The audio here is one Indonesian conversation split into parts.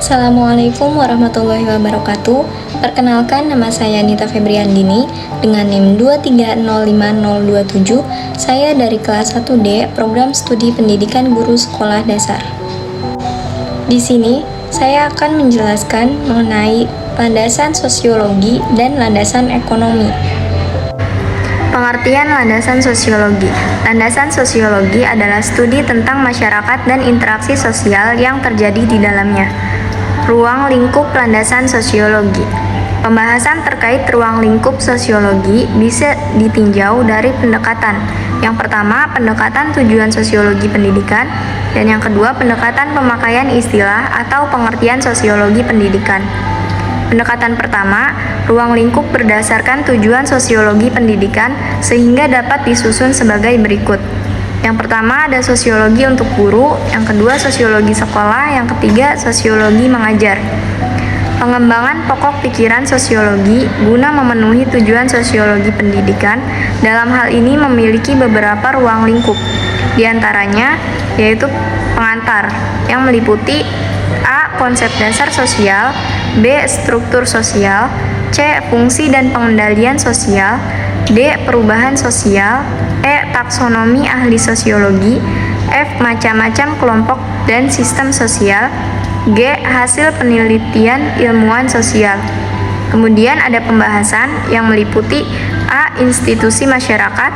Assalamualaikum warahmatullahi wabarakatuh. Perkenalkan, nama saya Nita Febriandini dengan NIM 2305027. Saya dari kelas 1D, Program Studi Pendidikan Guru Sekolah Dasar. Di sini, saya akan menjelaskan mengenai landasan sosiologi dan landasan ekonomi. Pengertian landasan sosiologi. Landasan sosiologi adalah studi tentang masyarakat dan interaksi sosial yang terjadi di dalamnya. Ruang lingkup landasan sosiologi. Pembahasan terkait ruang lingkup sosiologi bisa ditinjau dari pendekatan. Yang pertama, pendekatan tujuan sosiologi pendidikan, dan yang kedua, pendekatan pemakaian istilah atau pengertian sosiologi pendidikan. Pendekatan pertama, ruang lingkup berdasarkan tujuan sosiologi pendidikan sehingga dapat disusun sebagai berikut. Yang pertama ada sosiologi untuk guru, yang kedua sosiologi sekolah, yang ketiga sosiologi mengajar. Pengembangan pokok pikiran sosiologi guna memenuhi tujuan sosiologi pendidikan dalam hal ini memiliki beberapa ruang lingkup. Di antaranya yaitu pengantar yang meliputi A. Konsep dasar sosial, B. Struktur sosial, C. Fungsi dan pengendalian sosial, D. Perubahan sosial, E. Taksonomi ahli sosiologi, F. Macam-macam kelompok dan sistem sosial, G. Hasil penelitian ilmuwan sosial. Kemudian ada pembahasan yang meliputi A. Institusi masyarakat,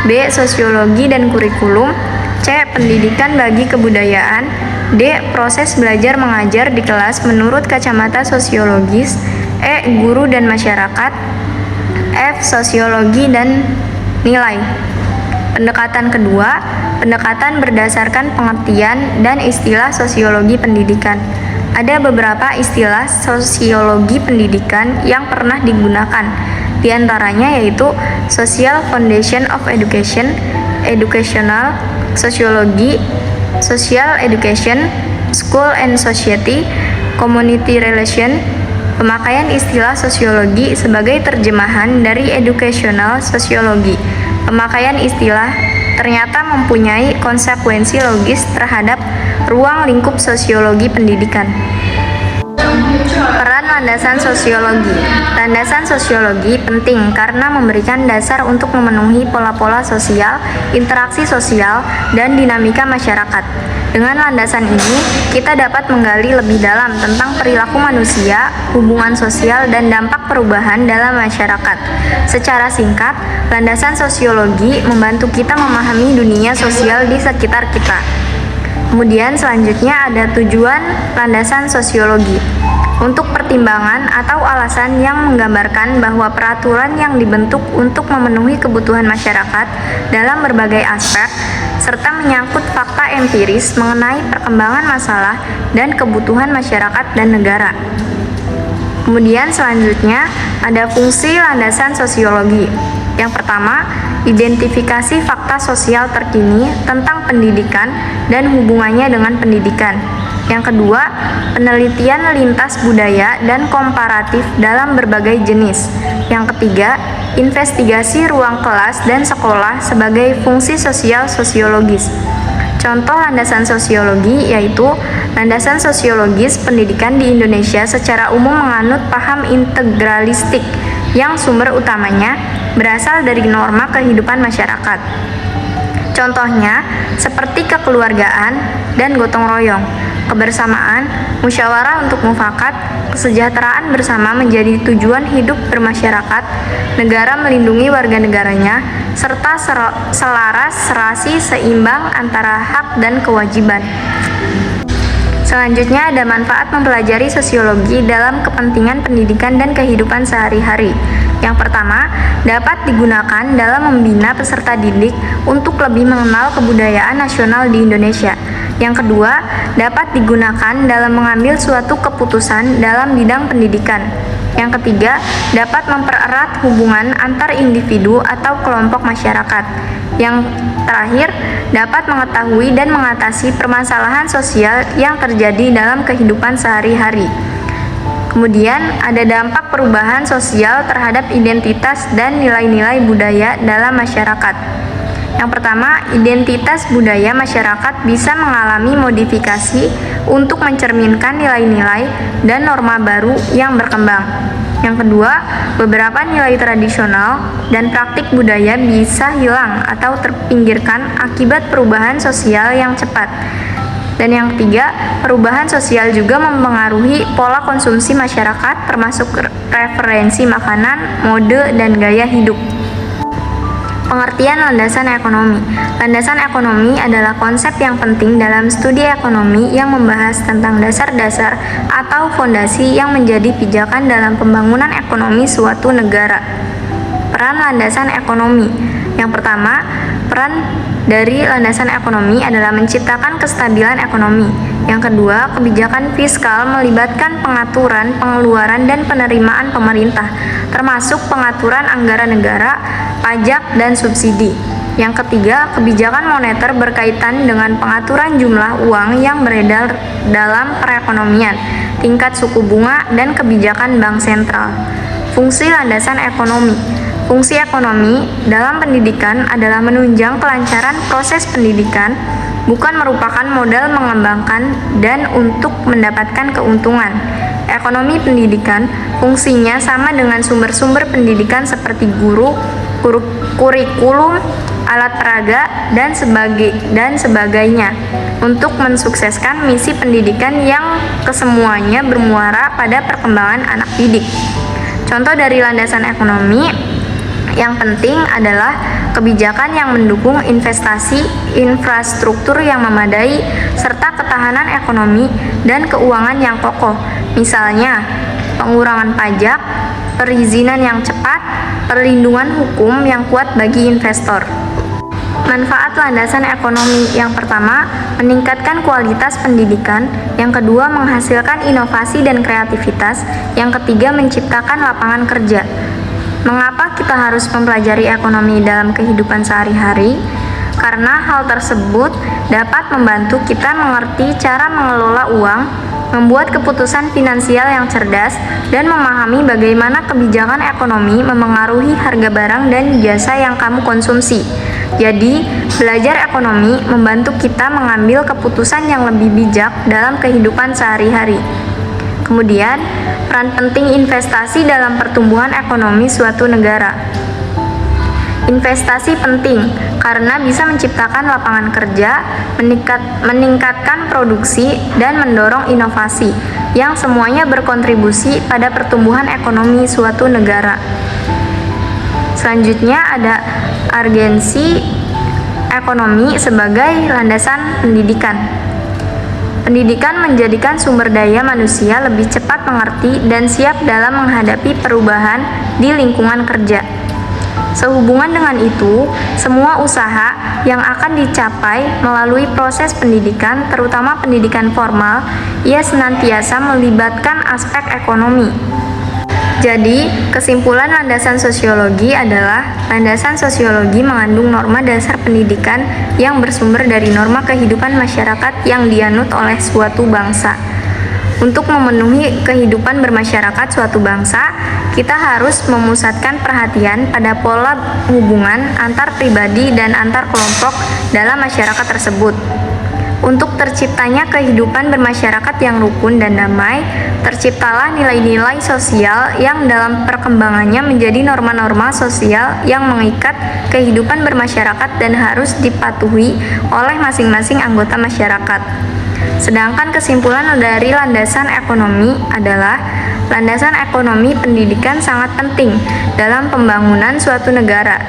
B. Sosiologi dan kurikulum, C. Pendidikan bagi kebudayaan, D. Proses belajar mengajar di kelas menurut kacamata sosiologis, E. Guru dan masyarakat, F. Sosiologi dan nilai. Pendekatan kedua, pendekatan berdasarkan pengertian dan istilah sosiologi pendidikan. Ada beberapa istilah sosiologi pendidikan yang pernah digunakan, di antaranya yaitu Social Foundation of Education, Educational Sociology, Social Education, School and Society, Community Relation. Pemakaian istilah sosiologi sebagai terjemahan dari educational sociology. Pemakaian istilah ternyata mempunyai konsekuensi logis terhadap ruang lingkup sosiologi pendidikan. Peran landasan sosiologi. Landasan sosiologi penting karena memberikan dasar untuk memenuhi pola-pola sosial, interaksi sosial, dan dinamika masyarakat. Dengan landasan ini, kita dapat menggali lebih dalam tentang perilaku manusia, hubungan sosial, dan dampak perubahan dalam masyarakat. Secara singkat, landasan sosiologi membantu kita memahami dunia sosial di sekitar kita. Kemudian selanjutnya ada tujuan landasan sosiologi. Untuk pertimbangan atau alasan yang menggambarkan bahwa peraturan yang dibentuk untuk memenuhi kebutuhan masyarakat dalam berbagai aspek, serta menyangkut fakta empiris mengenai perkembangan masalah dan kebutuhan masyarakat dan negara. Kemudian selanjutnya ada fungsi landasan sosiologi. Yang pertama, identifikasi fakta sosial terkini tentang pendidikan dan hubungannya dengan pendidikan. Yang kedua, penelitian lintas budaya dan komparatif dalam berbagai jenis. Yang ketiga, investigasi ruang kelas dan sekolah sebagai fungsi sosial sosiologis. Contoh landasan sosiologi yaitu landasan sosiologis pendidikan di Indonesia secara umum menganut paham integralistik yang sumber utamanya berasal dari norma kehidupan masyarakat. Contohnya seperti kekeluargaan dan gotong royong, kebersamaan, musyawarah untuk mufakat, kesejahteraan bersama menjadi tujuan hidup bermasyarakat, negara melindungi warga negaranya, serta selaras serasi seimbang antara hak dan kewajiban. Selanjutnya ada manfaat mempelajari sosiologi dalam kepentingan pendidikan dan kehidupan sehari-hari. Yang pertama, dapat digunakan dalam membina peserta didik untuk lebih mengenal kebudayaan nasional di Indonesia. Yang kedua, dapat digunakan dalam mengambil suatu keputusan dalam bidang pendidikan. Yang ketiga, dapat mempererat hubungan antar individu atau kelompok masyarakat. Yang terakhir, dapat mengetahui dan mengatasi permasalahan sosial yang terjadi dalam kehidupan sehari-hari. Kemudian, ada dampak perubahan sosial terhadap identitas dan nilai-nilai budaya dalam masyarakat. Yang pertama, identitas budaya masyarakat bisa mengalami modifikasi untuk mencerminkan nilai-nilai dan norma baru yang berkembang. Yang kedua, beberapa nilai tradisional dan praktik budaya bisa hilang atau terpinggirkan akibat perubahan sosial yang cepat. Dan yang ketiga, perubahan sosial juga mempengaruhi pola konsumsi masyarakat termasuk preferensi makanan, mode, dan gaya hidup. Pengertian landasan ekonomi. Landasan ekonomi adalah konsep yang penting dalam studi ekonomi yang membahas tentang dasar-dasar atau fondasi yang menjadi pijakan dalam pembangunan ekonomi suatu negara. Peran landasan ekonomi. Yang pertama, peran dari landasan ekonomi adalah menciptakan kestabilan ekonomi. Yang kedua, kebijakan fiskal melibatkan pengaturan, pengeluaran, dan penerimaan pemerintah, termasuk pengaturan anggaran negara, pajak, dan subsidi. Yang ketiga, kebijakan moneter berkaitan dengan pengaturan jumlah uang yang beredar dalam perekonomian, tingkat suku bunga, dan kebijakan bank sentral. Fungsi landasan ekonomi. Fungsi ekonomi dalam pendidikan adalah menunjang kelancaran proses pendidikan, bukan merupakan modal mengembangkan dan untuk mendapatkan keuntungan. Ekonomi pendidikan fungsinya sama dengan sumber-sumber pendidikan seperti guru, kurikulum, alat peraga, dan sebagainya untuk mensukseskan misi pendidikan yang kesemuanya bermuara pada perkembangan anak didik. Contoh dari landasan ekonomi yang penting adalah kebijakan yang mendukung investasi, infrastruktur yang memadai, serta ketahanan ekonomi dan keuangan yang kokoh. Misalnya, pengurangan pajak, perizinan yang cepat, perlindungan hukum yang kuat bagi investor. Manfaat landasan ekonomi. Yang pertama, meningkatkan kualitas pendidikan. Yang kedua, menghasilkan inovasi dan kreativitas. Yang ketiga, menciptakan lapangan kerja. Mengapa kita harus mempelajari ekonomi dalam kehidupan sehari-hari? Karena hal tersebut dapat membantu kita mengerti cara mengelola uang, membuat keputusan finansial yang cerdas, dan memahami bagaimana kebijakan ekonomi memengaruhi harga barang dan jasa yang kamu konsumsi. Jadi, belajar ekonomi membantu kita mengambil keputusan yang lebih bijak dalam kehidupan sehari-hari. Kemudian, peran penting investasi dalam pertumbuhan ekonomi suatu negara. Investasi penting karena bisa menciptakan lapangan kerja, meningkatkan produksi, dan mendorong inovasi yang semuanya berkontribusi pada pertumbuhan ekonomi suatu negara. Selanjutnya ada urgensi ekonomi sebagai landasan pendidikan. Pendidikan menjadikan sumber daya manusia lebih cepat mengerti dan siap dalam menghadapi perubahan di lingkungan kerja. Sehubungan dengan itu, semua usaha yang akan dicapai melalui proses pendidikan, terutama pendidikan formal, ia senantiasa melibatkan aspek ekonomi. Jadi, kesimpulan landasan sosiologi adalah landasan sosiologi mengandung norma dasar pendidikan yang bersumber dari norma kehidupan masyarakat yang dianut oleh suatu bangsa. Untuk memenuhi kehidupan bermasyarakat suatu bangsa, kita harus memusatkan perhatian pada pola hubungan antar pribadi dan antar kelompok dalam masyarakat tersebut. Untuk terciptanya kehidupan bermasyarakat yang rukun dan damai, terciptalah nilai-nilai sosial yang dalam perkembangannya menjadi norma-norma sosial yang mengikat kehidupan bermasyarakat dan harus dipatuhi oleh masing-masing anggota masyarakat. Sedangkan kesimpulan dari landasan ekonomi adalah landasan ekonomi pendidikan sangat penting dalam pembangunan suatu negara.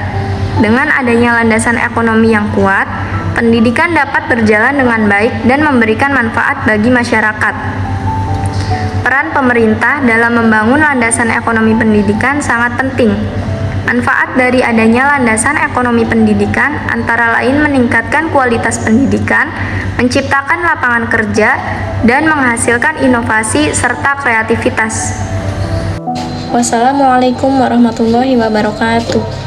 Dengan adanya landasan ekonomi yang kuat, pendidikan dapat berjalan dengan baik dan memberikan manfaat bagi masyarakat. Peran pemerintah dalam membangun landasan ekonomi pendidikan sangat penting. Manfaat dari adanya landasan ekonomi pendidikan antara lain meningkatkan kualitas pendidikan, menciptakan lapangan kerja, dan menghasilkan inovasi serta kreativitas. Wassalamualaikum warahmatullahi wabarakatuh.